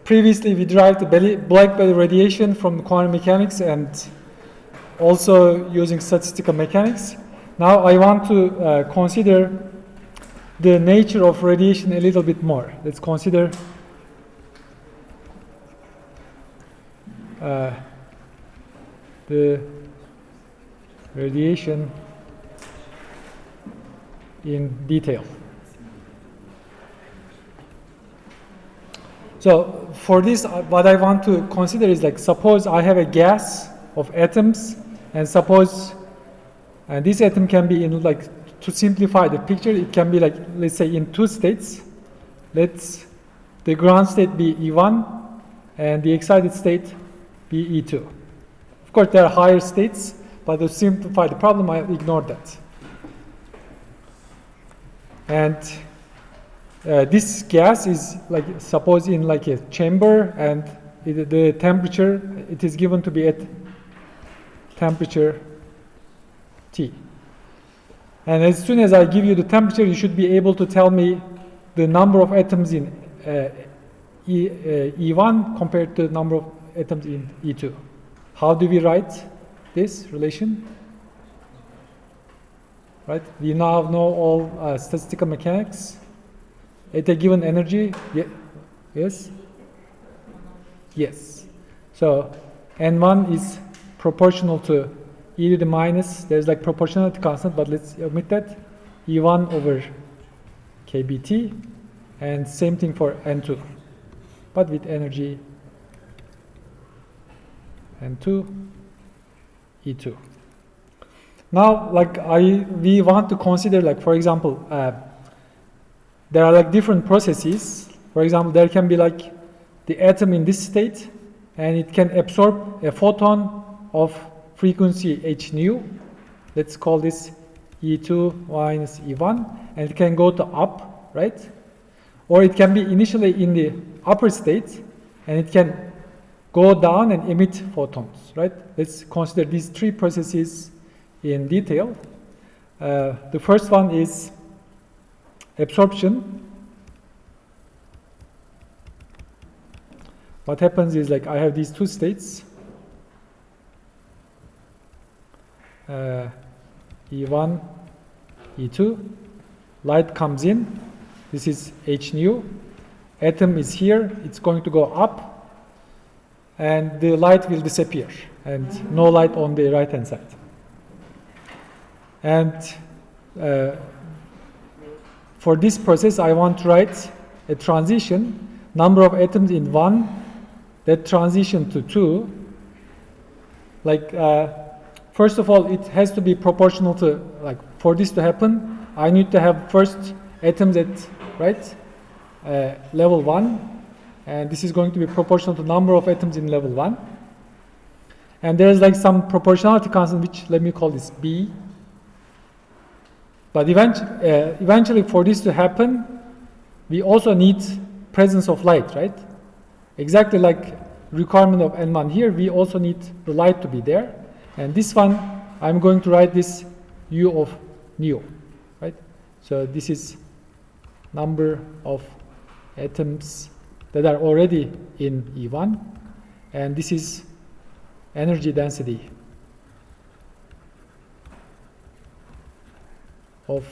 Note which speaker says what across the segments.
Speaker 1: previously we derived the black body radiation from quantum mechanics and also using statistical mechanics. Now I want to consider the nature of radiation a little bit more. Let's consider the radiation in detail. So for this, what I want to consider is like, suppose I have a gas of atoms, and suppose, and this atom can be in, like, to simplify the picture, it can be like, let's say in two states. Let's the ground state be E1 and the excited state be E2. Of course, there are higher states, but to simplify the problem, I ignore that. And this gas is, like, suppose in like a chamber, and the temperature, it is given to be at temperature T. And as soon as I give you the temperature, you should be able to tell me the number of atoms in E1 compared to the number of atoms in E2. How do we write this relation? Right? We now know all statistical mechanics. At a given energy, yes? Yes. So N1 is proportional to e to the minus, there's like proportionality constant, but let's omit that, E1 over kBT, and same thing for N2, but with energy N2, E2. Now, like we want to consider, like, for example, there are like different processes. For example, there can be like the atom in this state, and it can absorb a photon of frequency h nu. Let's call this E2 minus E1, and it can go to up, right? Or it can be initially in the upper state, and it can go down and emit photons, right? Let's consider these three processes in detail. The first one is absorption. What happens is, like, I have these two states, E1, E2. Light comes in. This is h nu. Atom is here. It's going to go up, and the light will disappear, and no light on the right-hand side. And for this process, I want to write a transition, number of atoms in 1, that transition to 2. Like, first of all, it has to be proportional to, like, for this to happen, I need to have first atoms at, right, level 1, and this is going to be proportional to number of atoms in level 1. And there's like some proportionality constant, which let me call this B. But eventually, for this to happen, we also need presence of light, right? Exactly like requirement of N1 here, we also need the light to be there. And this one, I'm going to write this U of nu, right? So this is number of atoms that are already in E1, and this is energy density of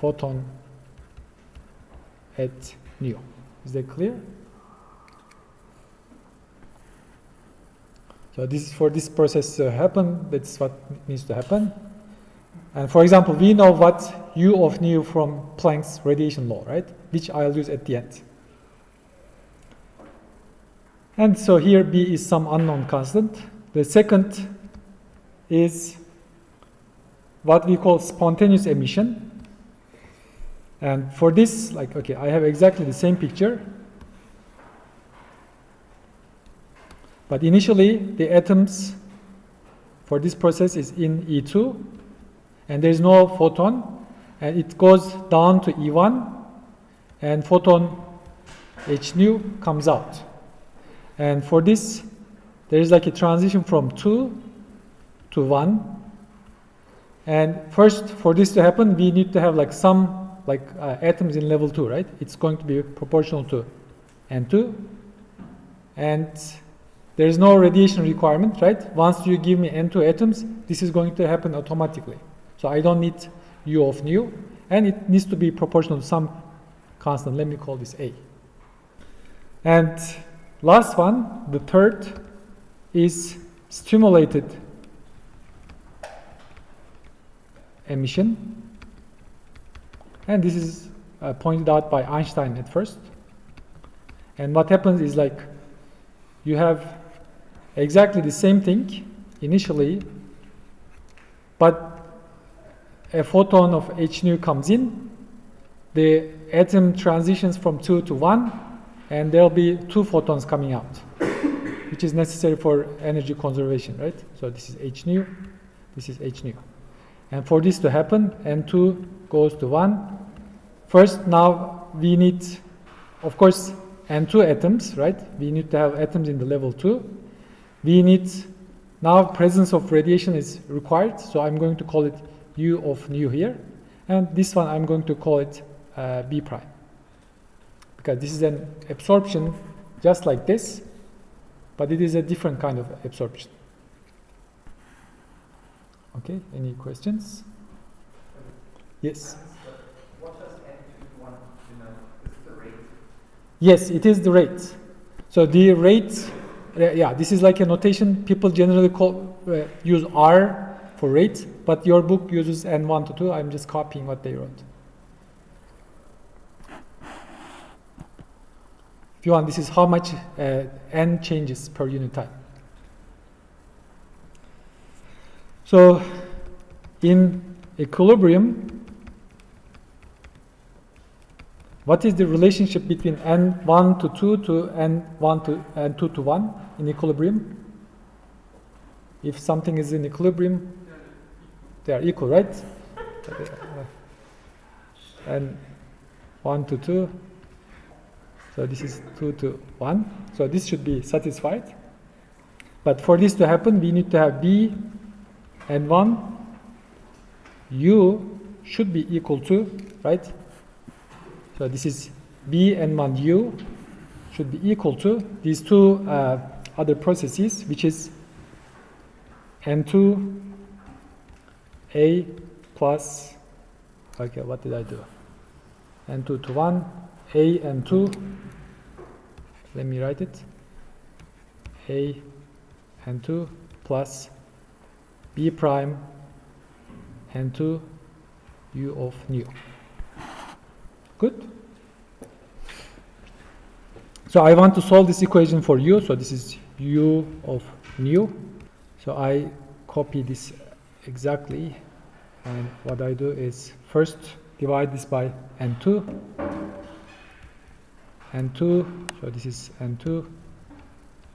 Speaker 1: photon at nu. Is that clear? So this is for this process to happen, that's what needs to happen. And for example, we know what U of nu from Planck's radiation law, right? Which I'll use at the end. And so here B is some unknown constant. The second is what we call spontaneous emission. And for this, like, okay, I have exactly the same picture. But initially, the atoms for this process is in E2, and there is no photon, and it goes down to E1, and photon h nu comes out. And for this, there is like a transition from 2 to 1. And first, for this to happen, we need to have like some atoms in level 2, right? It's going to be proportional to N2. and there is no radiation requirement, right? Once you give me N2 atoms, this is going to happen automatically. So I don't need U of nu, and it needs to be proportional to some constant. Let me call this A. And last one, the third, is stimulated emission. And this is pointed out by Einstein at first. And what happens is like you have exactly the same thing initially, but a photon of h nu comes in, the atom transitions from 2 to 1, and there will be 2 photons coming out, which is necessary for energy conservation, right? So this is h nu, this is h nu. And for this to happen, N2 goes to 1. First, now we need, of course, N2 atoms, right? We need to have atoms in the level 2. We need, now presence of radiation is required, so I'm going to call it U of nu here. And this one I'm going to call it B prime. Because this is an absorption just like this, but it is a different kind of absorption. Okay, any questions? Yes?
Speaker 2: What does N2 denote? Is it the rate?
Speaker 1: Yes, it is the rate. So the rate, yeah, this is like a notation. People generally use R for rate, but your book uses N1 to 2. I'm just copying what they wrote. If you want, this is how much N changes per unit time. So in equilibrium, what is the relationship between N1 to 2 to N1 to N2 to 1 in equilibrium? If something is in equilibrium, they are equal, right? And 1 to 2. So this is 2 to 1. So this should be satisfied. But for this to happen, we need to have B and 1. U should be equal to, right? So this is B and 1 U should be equal to these two other processes, which is N2 A plus, okay, what did I do? N2 to 1, A and 2. Let me write it. A and 2 plus B prime and 2 U of nu. Good? So I want to solve this equation for U. So this is U of nu. So I copy this exactly. And what I do is first divide this by N2. N2, so this is N2.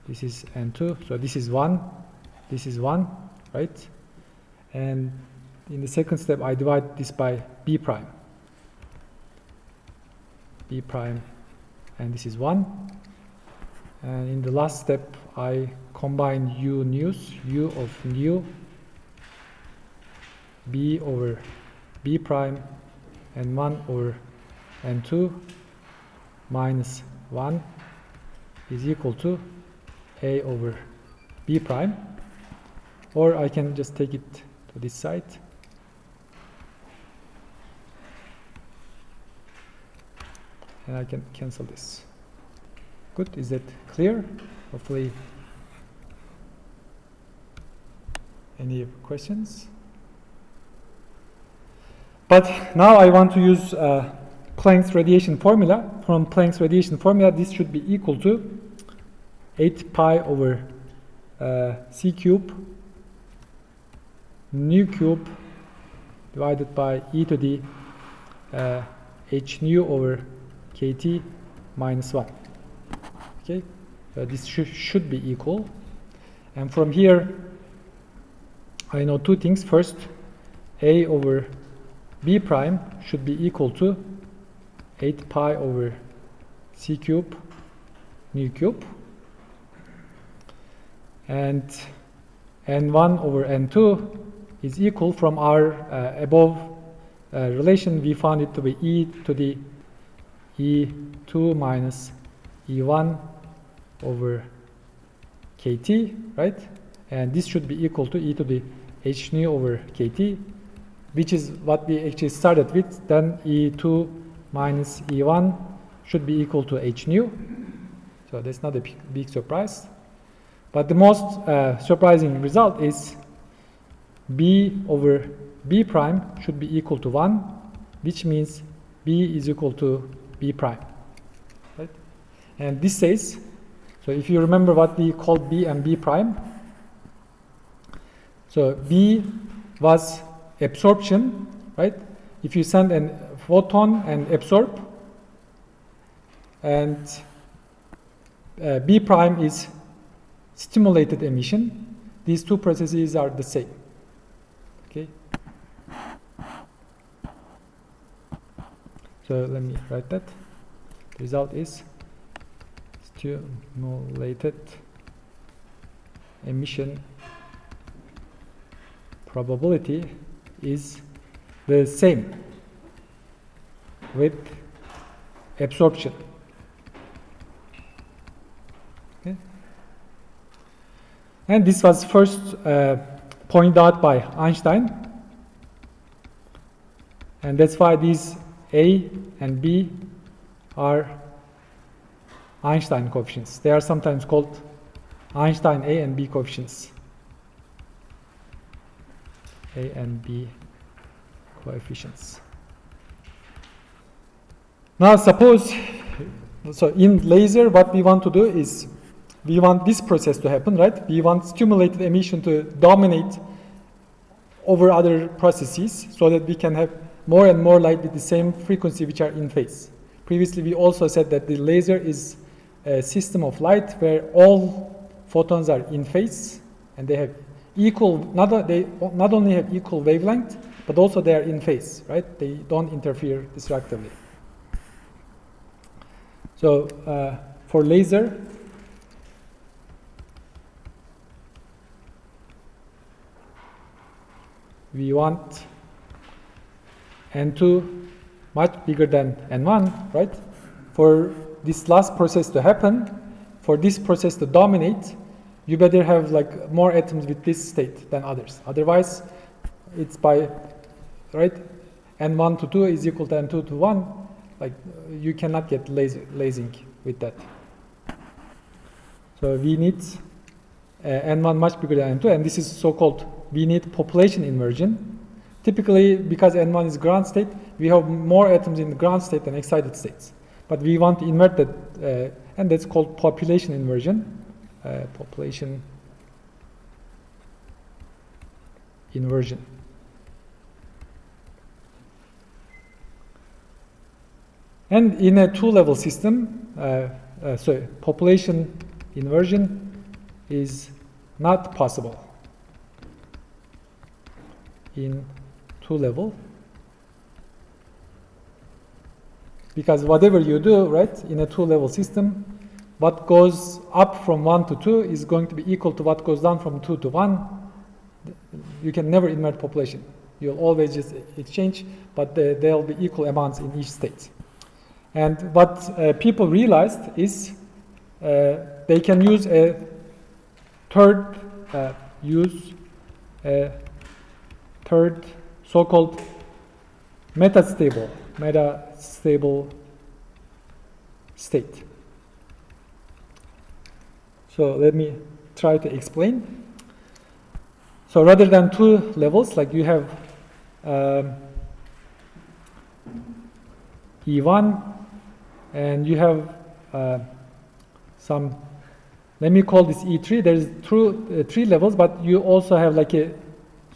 Speaker 1: This is N2. So this is 1. This is 1, right? And in the second step, I divide this by B prime. B prime, and this is 1. And in the last step, I combine U nus, U of nu, B over B prime, and 1 over N2 minus 1 is equal to A over B prime. Or I can just take it to this side. And I can cancel this. Good, is that clear? Hopefully. Any questions? But now I want to use Planck's radiation formula. From Planck's radiation formula, this should be equal to 8 pi over C cube nu cube divided by e to the h nu over kt minus 1. Okay, this should be equal. And from here, I know two things. First, A over B prime should be equal to 8 pi over C cube nu cube. And N1 over N2 is equal from our above relation. We found it to be e to the E2 minus E1 over kt, right? And this should be equal to e to the h nu over kt, which is what we actually started with. Then e2 minus e1 should be equal to h nu. So that's not a big surprise. But the most surprising result is b over b prime should be equal to 1, which means b is equal to b prime. Right? And this says, so if you remember what we called b and b prime, so b was absorption, right? If you send a photon and absorb, and b prime is stimulated emission, these two processes are the same. Okay. So let me write that. The result is stimulated emission probability is the same with absorption. Okay. And this was first pointed out by Einstein, and that's why these A and B are Einstein coefficients. They are sometimes called Einstein A and B coefficients. A and B coefficients. Now suppose, so in laser what we want to do is, we want this process to happen, right? We want stimulated emission to dominate over other processes so that we can have more and more light with the same frequency which are in phase. Previously we also said that the laser is a system of light where all photons are in phase and they have equal, they not only have equal wavelength, but also they are in phase, right? They don't interfere destructively. So for laser, we want N2 much bigger than N1, right? For this last process to happen, for this process to dominate, you better have like more atoms with this state than others. Otherwise, it's by, right? N1 to 2 is equal to N2 to 1. Like you cannot get lasing with that. So we need N1 much bigger than N2, and this is so-called, we need population inversion. Typically, because N1 is ground state, we have more atoms in the ground state than excited states. But we want to invert that, and that's called population inversion. Population inversion. And in a two-level system, population inversion is not possible in two-level, because whatever you do, right, in a two-level system, what goes up from 1 to 2 is going to be equal to what goes down from 2 to 1. You can never invert population. You'll always just exchange, but there'll be equal amounts in each state. And what people realized is they can use a third so-called metastable state. So let me try to explain. So rather than two levels, like you have E1 and you have some, let me call this E3. There's three levels, but you also have like a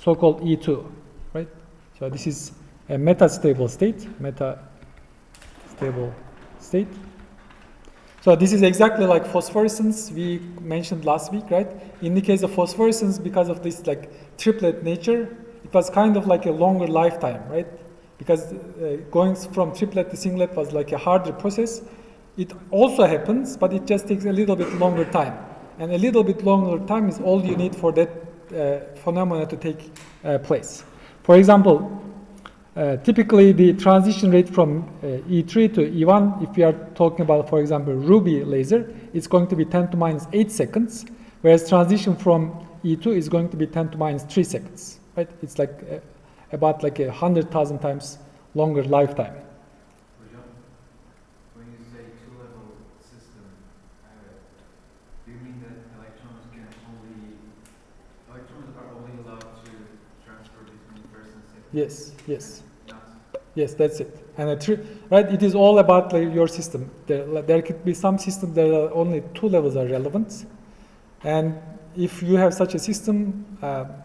Speaker 1: so-called E2, right? So this is a metastable state, So this is exactly like phosphorescence we mentioned last week, right? In the case of phosphorescence, because of this like triplet nature, it was kind of like a longer lifetime, right? Because going from triplet to singlet was like a harder process. It also happens, but it just takes a little bit longer time. And a little bit longer time is all you need for that phenomena to take place. For example, typically the transition rate from E3 to E1, if we are talking about, for example, ruby laser, it's going to be 10 to minus 8 seconds, whereas transition from E2 is going to be 10 to minus 3 seconds, right? It's like about like 100,000 times longer lifetime.
Speaker 2: When you say two-level system, do you mean that electrons are only allowed to transfer between first and second?
Speaker 1: Yes.
Speaker 2: Not
Speaker 1: Yes, that's it. And right, it is all about like, your system. There could be some systems that are only 2 levels are relevant, and if you have such a system,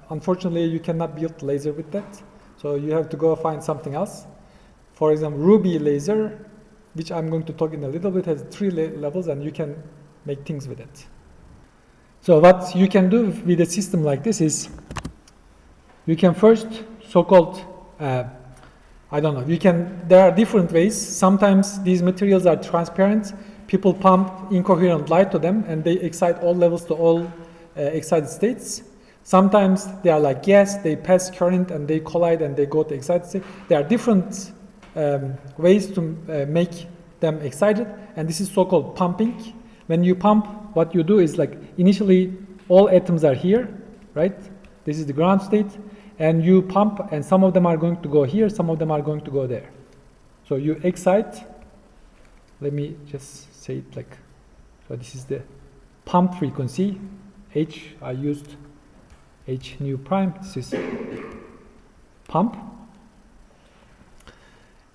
Speaker 1: unfortunately, you cannot build laser with that. So you have to go find something else. For example, ruby laser, which I'm going to talk in a little bit, has 3 levels, and you can make things with it. So what you can do with a system like this is, you can first so-called there are different ways. Sometimes these materials are transparent. People pump incoherent light to them and they excite all levels to all excited states. Sometimes they are like gas, they pass current and they collide and they go to excited state. There are different ways to make them excited, and this is so-called pumping. When you pump, what you do is like initially all atoms are here, right? This is the ground state. And you pump, and some of them are going to go here, some of them are going to go there. So you excite, let me just say it like, so this is the pump frequency, H, I used H nu prime, this is pump.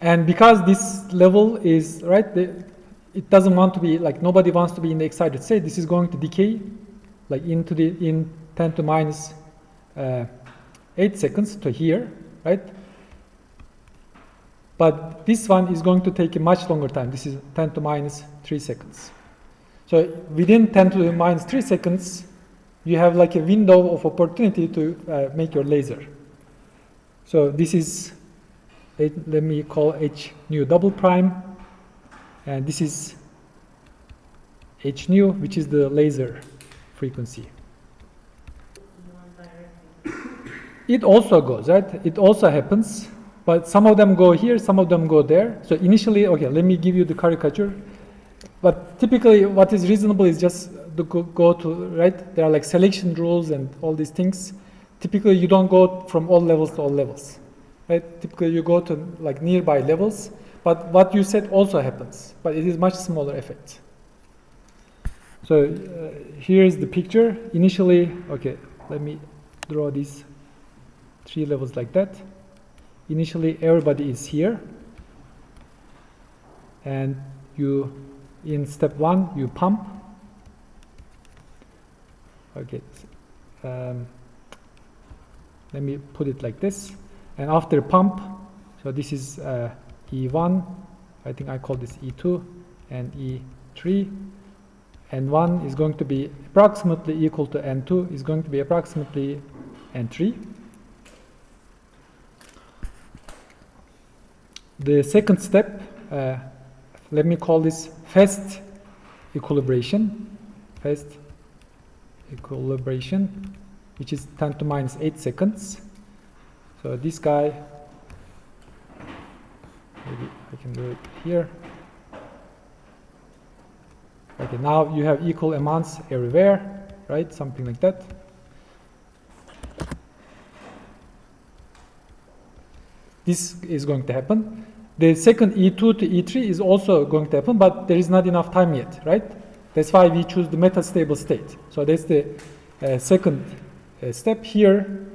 Speaker 1: And because this level is, right, it doesn't want to be, like nobody wants to be in the excited state, this is going to decay, like in 10 to minus 8 seconds to here, right? But this one is going to take a much longer time. This is 10 to minus 3 seconds. So within 10 to minus 3 seconds, you have like a window of opportunity to make your laser. So this is, let me call H nu double prime, and this is H nu, which is the laser frequency. It also goes, right? It also happens, but some of them go here, some of them go there. So initially, okay, let me give you the caricature. But typically, what is reasonable is just to go to, right? There are like selection rules and all these things. Typically, you don't go from all levels to all levels, right? Typically, you go to like nearby levels. But what you said also happens, but it is much smaller effect. So here is the picture. Initially, okay, let me draw these 3 levels like that. Initially, everybody is here, and you, in step 1, you pump. Okay, let me put it like this. And after pump, so this is E1, I think I call this E2, and E3. N1 is going to be approximately equal to N2, is going to be approximately N3. The second step, let me call this fast equilibration, which is 10 to minus 8 seconds. So this guy, maybe I can do it here. Okay, now you have equal amounts everywhere, right? Something like that. This is going to happen. The second E2 to E3 is also going to happen, but there is not enough time yet, right? That's why we choose the metastable state. So that's the second step here.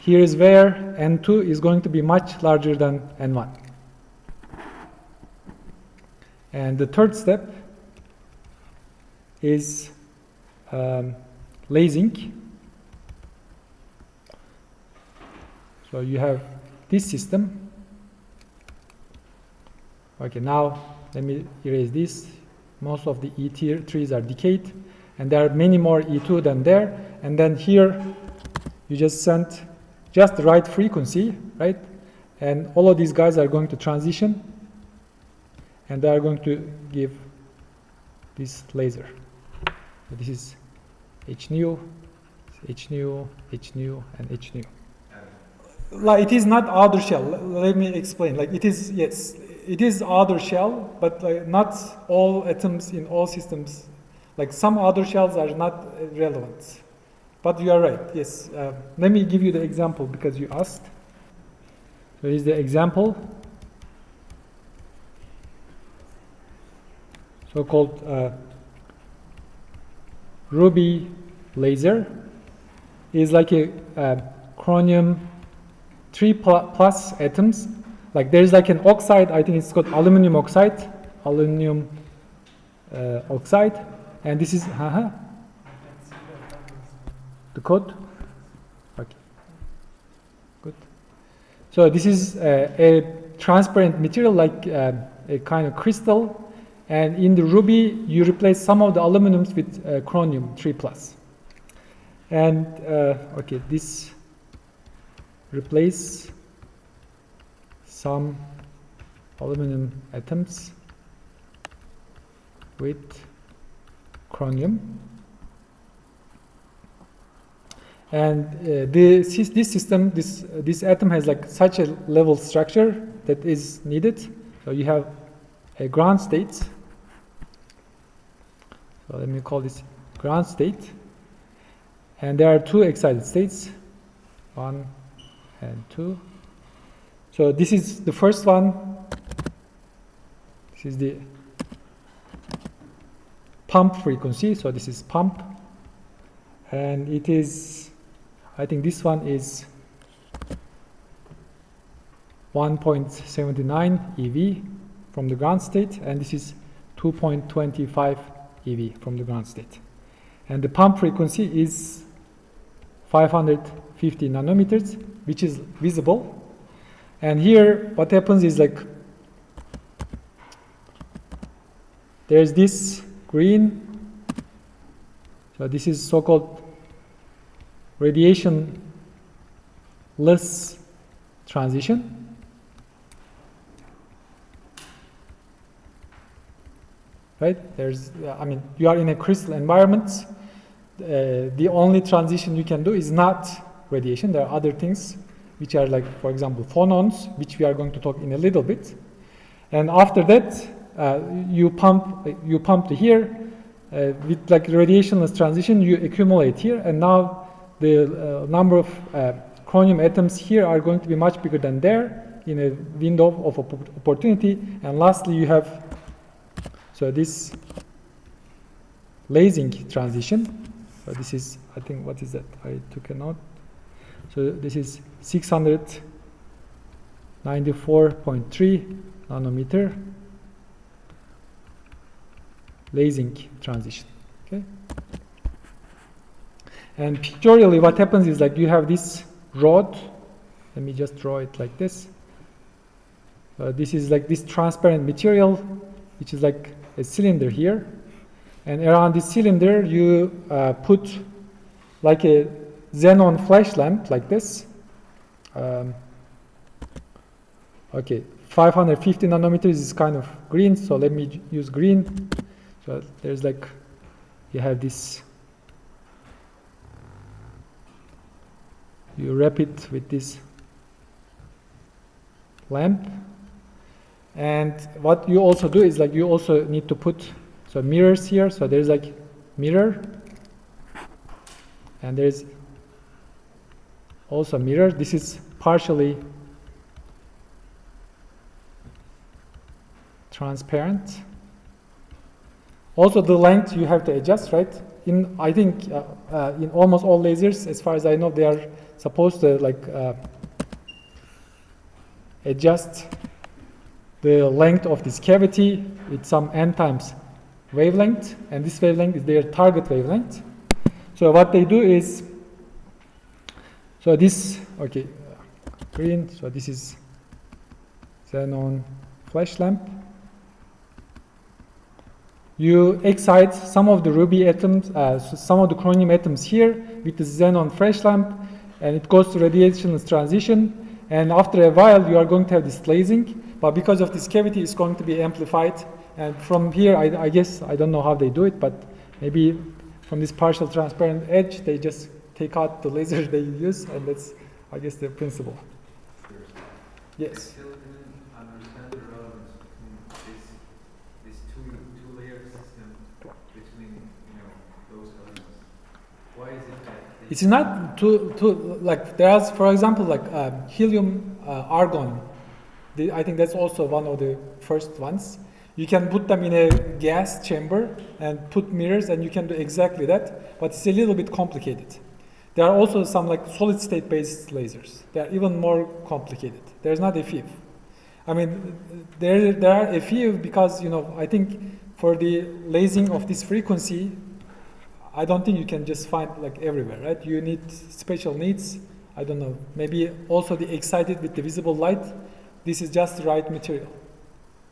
Speaker 1: Here is where N2 is going to be much larger than N1. And the third step is lasing. So you have this system. Okay, now let me erase this. Most of the E3s are decayed, and there are many more E2 than there. And then here, you just send just the right frequency, right? And all of these guys are going to transition, and they are going to give this laser. So this is H nu, H nu, H nu, and H nu. Like it is not outer shell. Let me explain. Like it is, yes, it is outer shell, but like not all atoms in all systems. Like some outer shells are not relevant. But you are right. Yes. Let me give you the example because you asked. So here's the example. So-called ruby laser is like a chromium 3 plus atoms. Like there's like an oxide, I think it's called aluminum oxide, oxide, and this is the code. Okay, good. So this is a transparent material, like a kind of crystal, and in the ruby you replace some of the aluminums with chromium 3 plus, and okay, this replace some aluminum atoms with chromium, and this system, this atom has like such a level structure that is needed. So you have a ground state. So let me call this ground state, and there are two excited states, 1 and 2. So this is the first one. This is the pump frequency. So this is pump, and it is, I think this one is 1.79 eV from the ground state, and this is 2.25 eV from the ground state. And the pump frequency is 550 nanometers, which is visible. And here what happens is like there's this green, so this is so-called radiationless transition. Right? There's, I mean, you are in a crystal environment. The only transition you can do is not radiation. There are other things which are like, for example, phonons, which we are going to talk in a little bit. And after that, you pump to here with like radiationless transition. You accumulate here, and now the number of chromium atoms here are going to be much bigger than there in a window of opportunity. And lastly, you have this lasing transition. So this is, I think, what is that? I took a note. So this is 694.3 nanometer lasing transition. Okay. And pictorially, what happens is like you have this rod. Let me just draw it like this. This is like this transparent material, which is like a cylinder here. And around this cylinder, you put like a xenon flash lamp like this. Okay, 550 nanometers is kind of green, so let me use green. So there's like, you have this, you wrap it with this lamp. And what you also do is like you also need to put mirrors here. So there's like mirror, and there's also mirror. This is partially transparent. Also the length you have to adjust, right? I think in almost all lasers, as far as I know, they are supposed to like adjust the length of this cavity with some n times wavelength, and this wavelength is their target wavelength. So what they do is, so this, okay, green, so this is xenon flash lamp. You excite some of the ruby atoms, some of the chromium atoms here with the xenon flash lamp, and it goes to radiationless transition. And after a while, you are going to have this lasing, but because of this cavity, it's going to be amplified. And from here, I guess, I don't know how they do it, but maybe from this partial transparent edge, they just take out the laser they use, and that's, I guess, the principle.
Speaker 2: I
Speaker 1: Yes.
Speaker 2: still didn't understand the relevance between this two-layer system between those elements. Why is it that
Speaker 1: It's not too like there's, for example, like helium, argon. I think that's also one of the first ones. You can put them in a gas chamber and put mirrors, and you can do exactly that. But it's a little bit complicated. There are also some like solid state based lasers. They are even more complicated. There's not a few. I mean, there are a few because I think for the lasing of this frequency, I don't think you can just find like everywhere, right? You need special needs. I don't know. Maybe also the excited with the visible light. This is just the right material.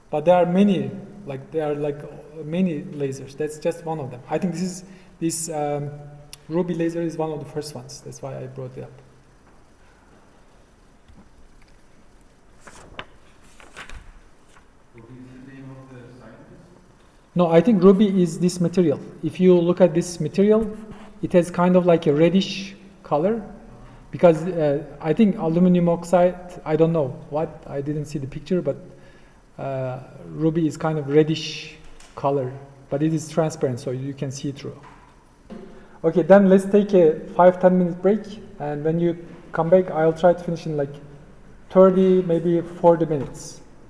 Speaker 1: But there are many, many lasers. That's just one of them. I think this ruby laser is one of the first ones. That's why I brought it up.
Speaker 2: Ruby is the name of the scientist?
Speaker 1: No, I think ruby is this material. If you look at this material, it has kind of like a reddish color. Because I think aluminum oxide, I don't know what, I didn't see the picture, but ruby is kind of reddish color, but it is transparent, so you can see through. Okay, then let's take a 5-10 minute break, and when you come back, I'll try to finish in like 30, maybe 40 minutes.